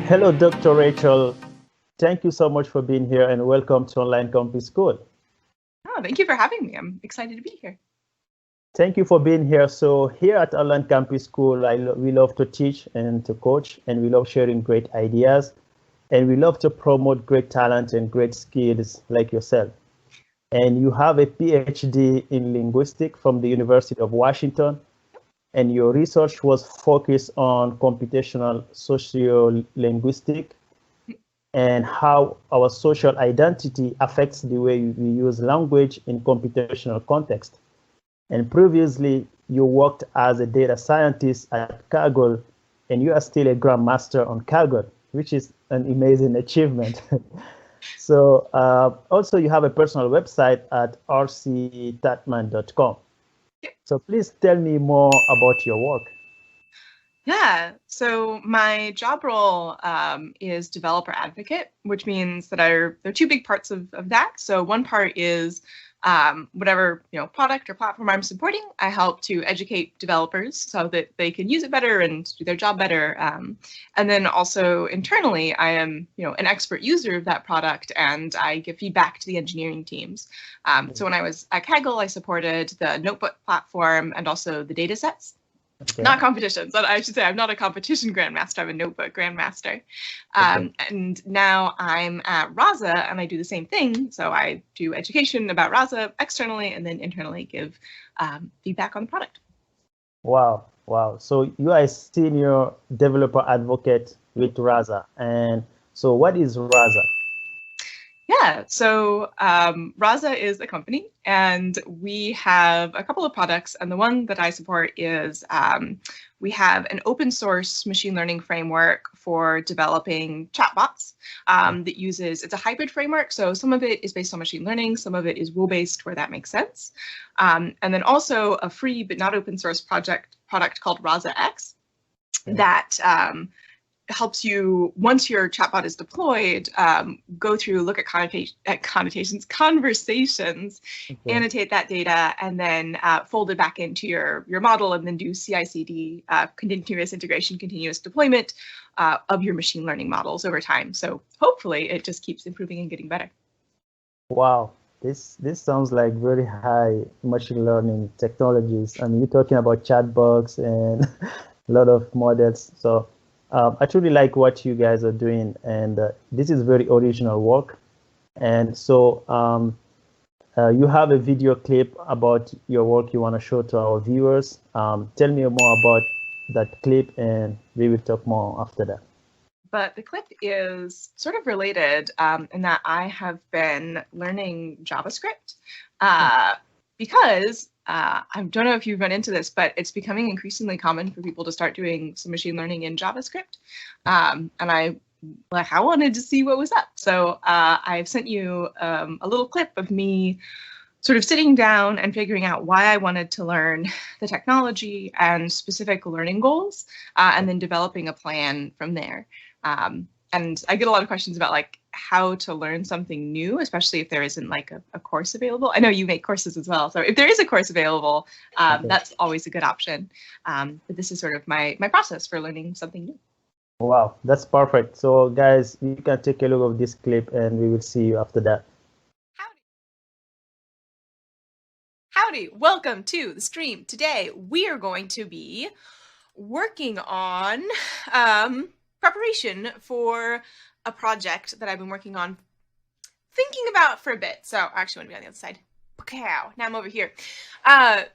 Hello, Dr. Rachel. Thank you so much for being here and welcome to Online Campus School. Oh, thank you for having me. I'm excited to be here. Thank you for being here. So here at Online Campus School, we love to teach and to coach, and we love sharing great ideas, and we love to promote great talent and great skills like yourself. And you have a PhD in linguistics from the University of Washington, and your research was focused on computational sociolinguistics and how our social identity affects the way we use language in computational context. And previously, you worked as a data scientist at Kaggle, and you are still a grandmaster on Kaggle, which is an amazing achievement. So also you have a personal website at rctatman.com. So please tell me more about your work. Yeah, so my job role is developer advocate, which means that there are two big parts of that. So one part is whatever product or platform I'm supporting, I help to educate developers so that they can use it better and do their job better. And then also internally, I am an expert user of that product, and I give feedback to the engineering teams. So when I was at Kaggle, I supported the notebook platform and also the data sets. Okay. Not competitions. I should say I'm not a competition grandmaster. I'm a notebook grandmaster. And now I'm at Raza, and I do the same thing. So I do education about Raza externally, and then internally give feedback on the product. Wow. So you are a senior developer advocate with Raza. And so what is Raza? Yeah, so Raza is a company, and we have a couple of products, and the one that I support is we have an open source machine learning framework for developing chatbots that it's a hybrid framework, so some of it is based on machine learning, some of it is rule-based where that makes sense, and then also a free but not open source product called Raza X that helps you, once your chatbot is deployed, go through, look at conversations, annotate that data, and then fold it back into your model, and then do CI/CD, continuous integration, continuous deployment of your machine learning models over time. So hopefully it just keeps improving and getting better. Wow, this sounds like very high machine learning technologies. I mean, you're talking about chatbots and a lot of models. So I truly like what you guys are doing, and this is very original work. And so you have a video clip about your work you want to show to our viewers. Tell me more about that clip, and we will talk more after that. But the clip is sort of related in that I have been learning JavaScript because I don't know if you've run into this, but it's becoming increasingly common for people to start doing some machine learning in JavaScript. And I wanted to see what was up. So I've sent you a little clip of me sort of sitting down and figuring out why I wanted to learn the technology and specific learning goals, and then developing a plan from there. And I get a lot of questions about how to learn something new, especially if there isn't a course available. I know you make courses as well, so if there is a course available, that's always a good option. But this is sort of my process for learning something new. Wow, that's perfect. So guys, you can take a look of this clip, and we will see you after that. Howdy, welcome to the stream. Today we are going to be working on preparation for a project that I've been working on, thinking about for a bit. So I actually want to be on the other side. Now I'm over here.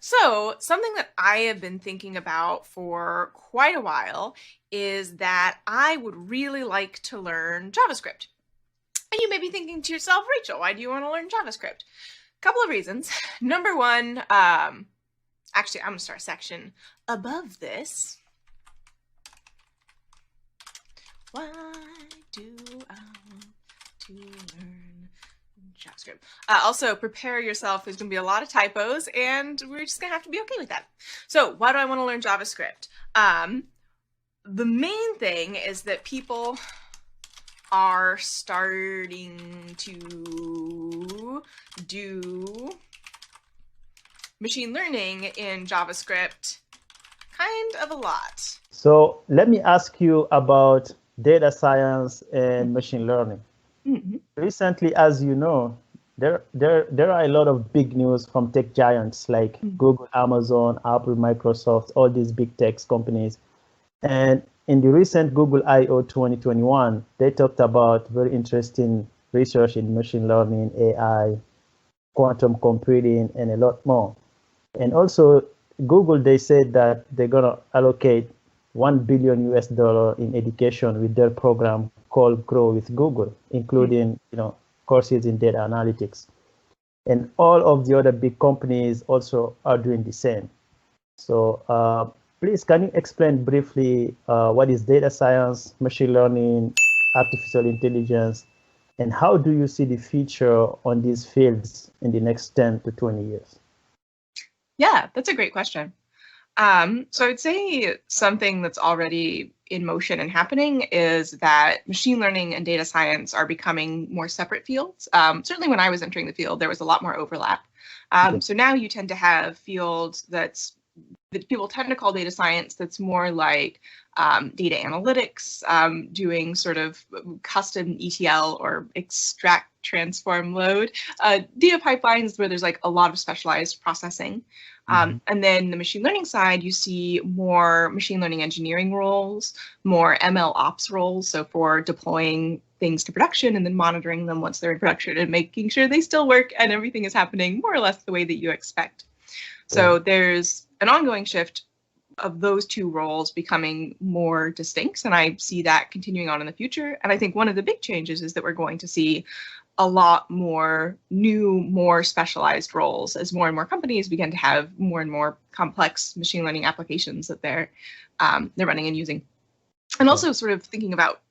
So something that I have been thinking about for quite a while is that I would really like to learn JavaScript. And you may be thinking to yourself, Rachel, why do you want to learn JavaScript? A couple of reasons. Number one, actually, I'm going to start a section above this. Why do I want to learn JavaScript? Also, prepare yourself. There's going to be a lot of typos, and we're just going to have to be okay with that. So why do I want to learn JavaScript? The main thing is that people are starting to do machine learning in JavaScript kind of a lot. So let me ask you about data science and machine learning. Mm-hmm. Recently, as you know, there are a lot of big news from tech giants like Google, Amazon, Apple, Microsoft, all these big tech companies. And in the recent Google I/O 2021, they talked about very interesting research in machine learning, AI, quantum computing, and a lot more. And also, Google, they said that they're gonna allocate $1 billion in education with their program called Grow with Google, including courses in data analytics. And all of the other big companies also are doing the same. So please, can you explain briefly what is data science, machine learning, artificial intelligence, and how do you see the future on these fields in the next 10 to 20 years? Yeah, that's a great question. So I would say something that's already in motion and happening is that machine learning and data science are becoming more separate fields. Certainly when I was entering the field, there was a lot more overlap. So now you tend to have fields that people tend to call data science that's more like data analytics, doing sort of custom ETL or extract, transform, load data pipelines where there's like a lot of specialized processing. And then the machine learning side, you see more machine learning engineering roles, more ML ops roles. So for deploying things to production and then monitoring them once they're in production and making sure they still work and everything is happening more or less the way that you expect. So there's an ongoing shift of those two roles becoming more distinct, and I see that continuing on in the future. And I think one of the big changes is that we're going to see a lot more new, more specialized roles as more and more companies begin to have more and more complex machine learning applications that they're running and using. And also sort of thinking about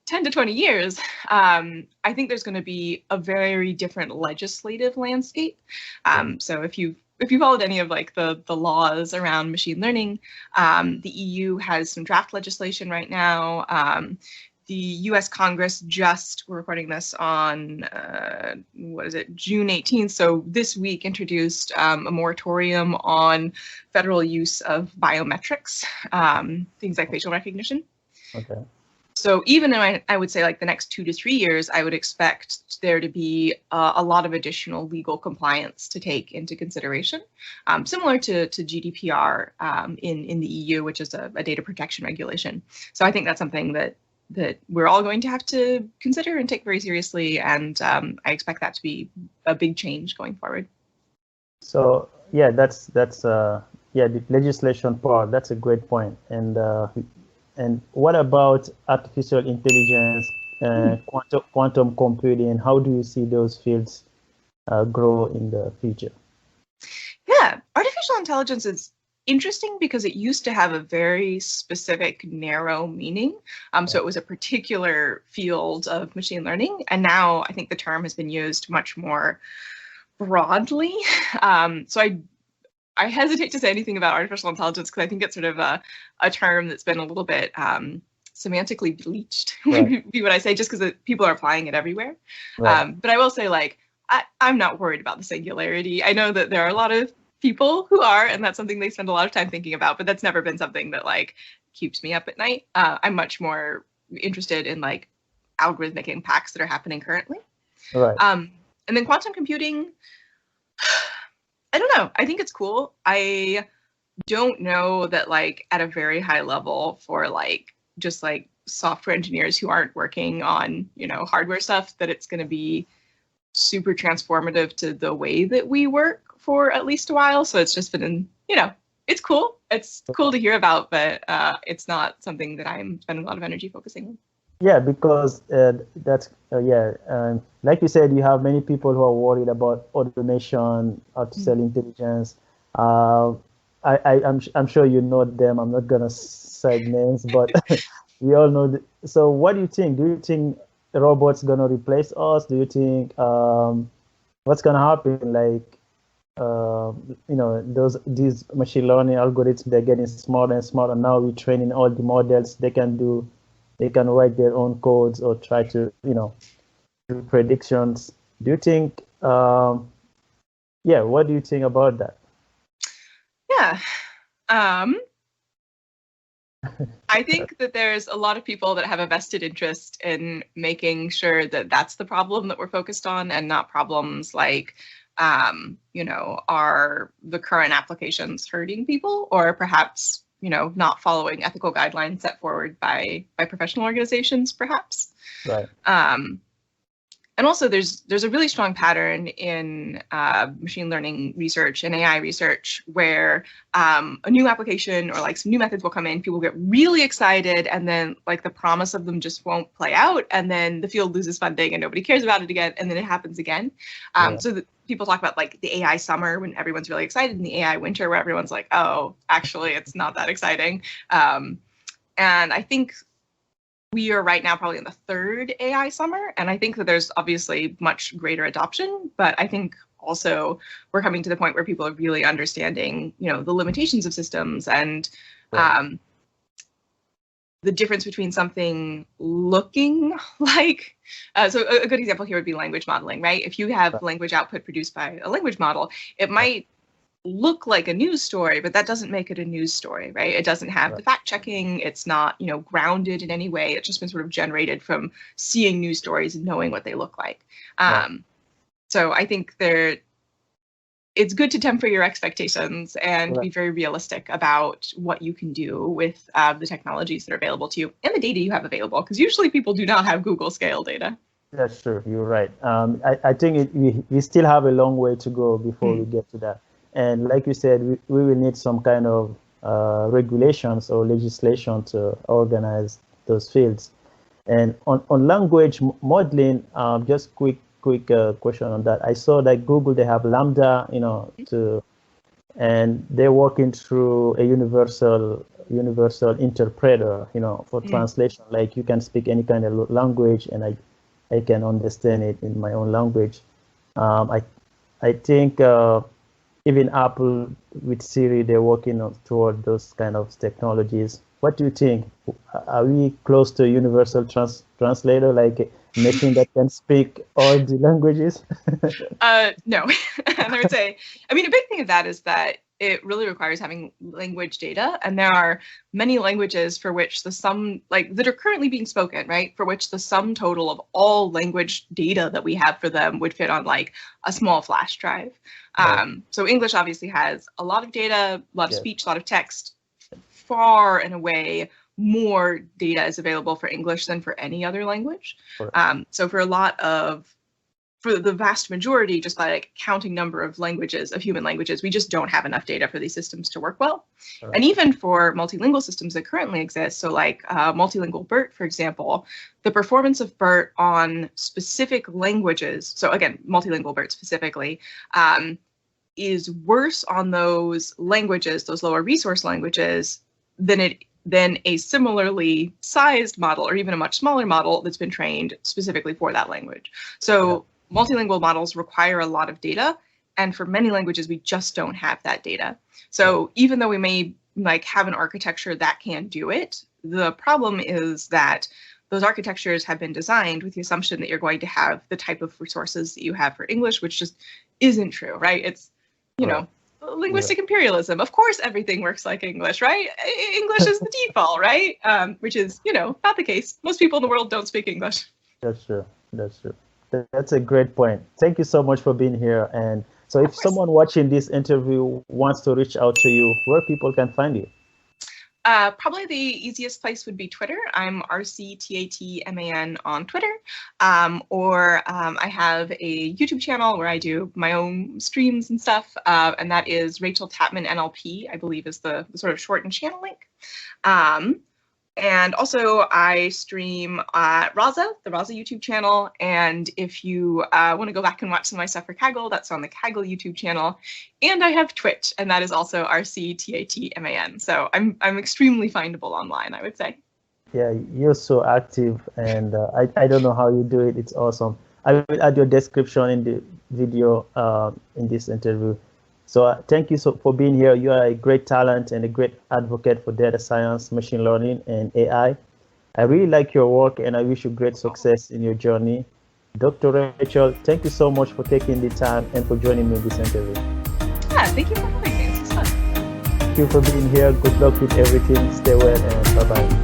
10 to 20 years, I think there's going to be a very different legislative landscape. So if you've followed any of like the laws around machine learning, the EU has some draft legislation right now. The US Congress we're recording this on, June 18th. So this week introduced a moratorium on federal use of biometrics, things like facial recognition. Okay. So even in, I would say like the next 2 to 3 years, I would expect there to be a lot of additional legal compliance to take into consideration, similar to GDPR in the EU, which is a data protection regulation. So I think that's something that we're all going to have to consider and take very seriously, and I expect that to be a big change going forward. So yeah, that's the legislation part. That's a great point. And what about artificial intelligence, quantum computing? How do you see those fields grow in the future? Yeah, artificial intelligence is interesting because it used to have a very specific, narrow meaning. So it was a particular field of machine learning. And now I think the term has been used much more broadly. So I hesitate to say anything about artificial intelligence because I think it's sort of a term that's been a little bit semantically bleached, would be what I say, just because people are applying it everywhere. Right. But I will say, like, I'm not worried about the singularity. I know that there are a lot of people who are, and that's something they spend a lot of time thinking about, but that's never been something that like keeps me up at night. I'm much more interested in like algorithmic impacts that are happening currently. Right. And then quantum computing, I don't know. I think it's cool. I don't know that like at a very high level for like just like software engineers who aren't working on, hardware stuff, that it's going to be super transformative to the way that we work for at least a while. So it's just been, it's cool. It's cool to hear about, but it's not something that I'm spending a lot of energy focusing on. Yeah, because that's like you said, you have many people who are worried about automation, artificial intelligence. I'm sure you know them. I'm not gonna say names, but we all know. So, what do you think? Do you think robots gonna replace us? Do you think what's gonna happen? Like, these machine learning algorithms, they're getting smarter and smarter. Now we're training all the models. They can write their own codes or try to, do predictions. Do you think, what do you think about that? Yeah. I think that there's a lot of people that have a vested interest in making sure that that's the problem that we're focused on, and not problems like, are the current applications hurting people, or perhaps, not following ethical guidelines set forward by professional organizations, perhaps. Right. And also, there's a really strong pattern in machine learning research and AI research where a new application or like some new methods will come in, people get really excited, and then like the promise of them just won't play out, and then the field loses funding and nobody cares about it again, and then it happens again. So people talk about like the AI summer when everyone's really excited, and the AI winter where everyone's like, oh, actually, it's not that exciting. And I think we are right now probably in the third AI summer, and I think that there's obviously much greater adoption, but I think also we're coming to the point where people are really understanding, the limitations of systems and the difference between something looking like, so a good example here would be language modeling, right? If you have language output produced by a language model, it might look like a news story, but that doesn't make it a news story, right? It doesn't have the fact checking. It's not, grounded in any way. It's just been sort of generated from seeing news stories and knowing what they look like. So I think it's good to temper your expectations and be very realistic about what you can do with the technologies that are available to you and the data you have available, because usually people do not have Google scale data. That's true. You're right. I think we still have a long way to go before we get to that. And like you said, we will need some kind of regulations or legislation to organize those fields. And on language modeling, just quick question on that. I saw that Google, they have Lambda, and they're working through a universal interpreter, for translation. Like you can speak any kind of language, and I can understand it in my own language. I think even Apple with Siri, they're working toward those kind of technologies. What do you think? Are we close to a universal translator, like a machine that can speak all the languages? No. And I would say, a big thing of that is that it really requires having language data. And there are many languages for which the sum, that are currently being spoken, right? For which the sum total of all language data that we have for them would fit on a small flash drive. So English obviously has a lot of data, a lot of speech, a lot of text. Far and away more data is available for English than for any other language. So for the vast majority, just by counting number of languages, of human languages, we just don't have enough data for these systems to work well. And even for multilingual systems that currently exist, so multilingual BERT, for example, the performance of BERT on specific languages, so again, multilingual BERT specifically, is worse on those languages, those lower resource languages, than a similarly sized model, or even a much smaller model that's been trained specifically for that language. So multilingual models require a lot of data, and for many languages, we just don't have that data. So even though we may have an architecture that can do it, the problem is that those architectures have been designed with the assumption that you're going to have the type of resources that you have for English, which just isn't true, right? It's, linguistic imperialism. Of course, everything works like English, right? English is the default, right? Which is, not the case. Most people in the world don't speak English. That's true. That's a great point. Thank you so much for being here. And so if someone watching this interview wants to reach out to you, where people can find you? Probably the easiest place would be Twitter. I'm RCTATMAN on Twitter. Or I have a YouTube channel where I do my own streams and stuff. And that is Rachael Tatman NLP, I believe is the sort of shortened channel link. And also I stream Raza, the Raza YouTube channel. And if you want to go back and watch some of my stuff for Kaggle, that's on the Kaggle YouTube channel. And I have Twitch, and that is also RCTATMAN. So I'm extremely findable online, I would say. Yeah, you're so active, and I don't know how you do it. It's awesome. I will add your description in the video in this interview. So thank you for being here. You are a great talent and a great advocate for data science, machine learning, and AI. I really like your work, and I wish you great success in your journey. Dr. Rachael, thank you so much for taking the time and for joining me in this interview. Yeah, thank you for having me. This was fun. Thank you for being here. Good luck with everything. Stay well and bye-bye. Bye-bye.